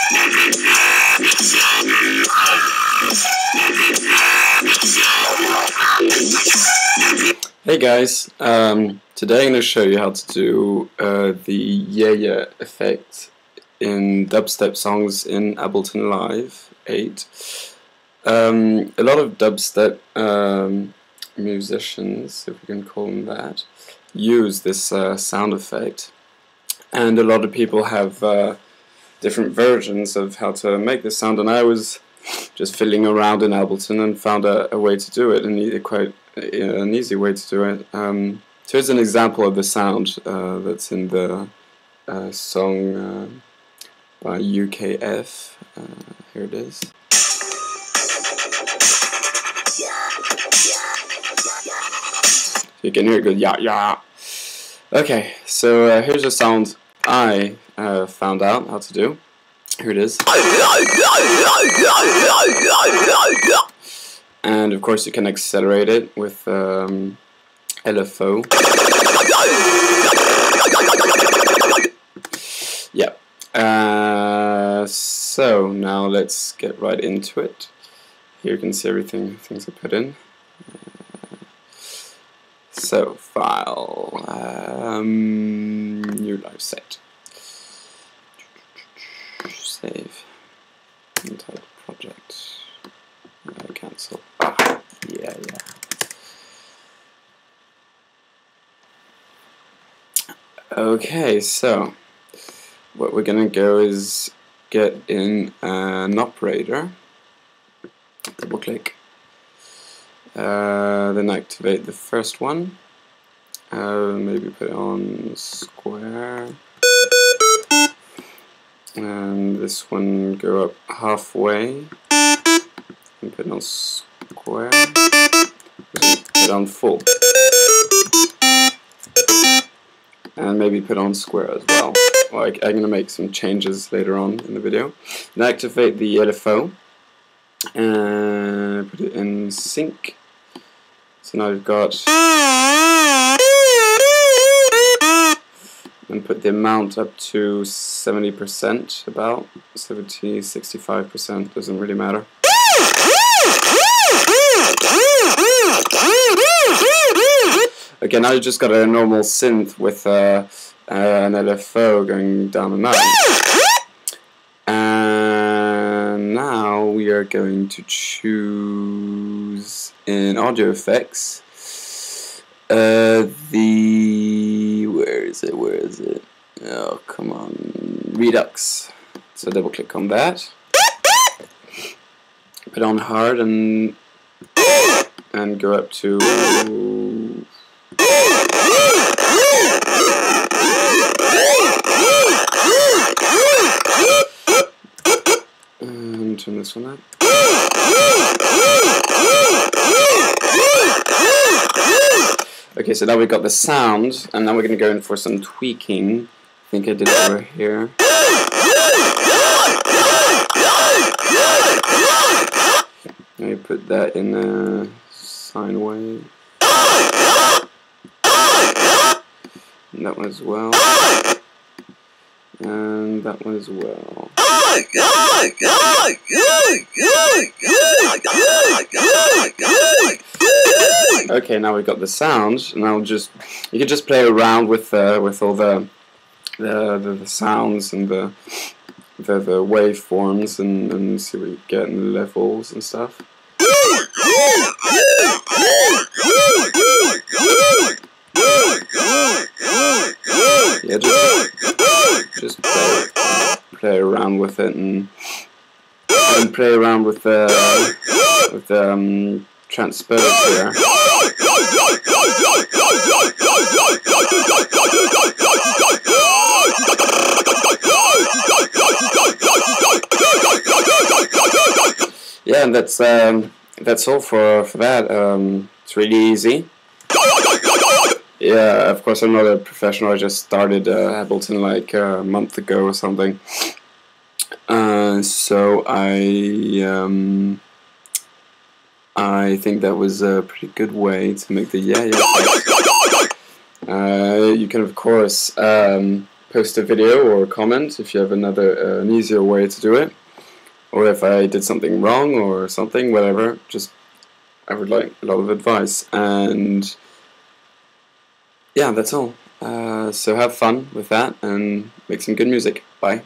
Hey guys, today I'm going to show you how to do the yeah effect in dubstep songs in Ableton Live 8. A lot of dubstep musicians, if we can call them that, use this sound effect, and a lot of people have different versions of how to make this sound, and I was just fiddling around in Ableton and found a way to do it, and quite an easy way to do it. So here's an example of the sound that's in the song by UKF. Here it is. You can hear it go yeah yeah. Okay, so here's a sound I found out how to do. Here it is. And of course you can accelerate it with LFO. Yeah. So now let's get right into it. Here you can see things I put in. So file, new live set. Save. Entire project. Cancel. Yeah. Okay, so what we're gonna go is get in an operator. Double click. Then activate the first one. Maybe put it on square. And this one go up halfway. And put it on square. Put it on full. And maybe put on square as well. I'm going to make some changes later on in the video. And activate the LFO. And put it in sync. So now we've got, and put the amount up to 70%, about 70, 65%, doesn't really matter. Okay, now you just got a normal synth with an LFO going down and up. And now we are going to choose in audio effects where is it? Oh, come on, Redux. So double click on that. Put on hard and go up to and turn this one up. Okay, so now we've got the sound, and now we're going to go in for some tweaking. I think I did it over here. Let me put that in a sine wave. And that one as well. And that one as well. Okay, now we've got the sound, and you can just play around with all the sounds and the waveforms and see what you get in the levels and stuff. Yeah, just play around with it and play around with the transpose here. Yeah, and that's all for that. It's really easy. Yeah, of course I'm not a professional. I just started Ableton like a month ago or something. So I think that was a pretty good way to make the yeah effect. You can of course post a video or comment if you have an easier way to do it, or if I did something wrong or something, whatever. Just I would like a lot of advice, and yeah, that's all. So have fun with that and make some good music. Bye.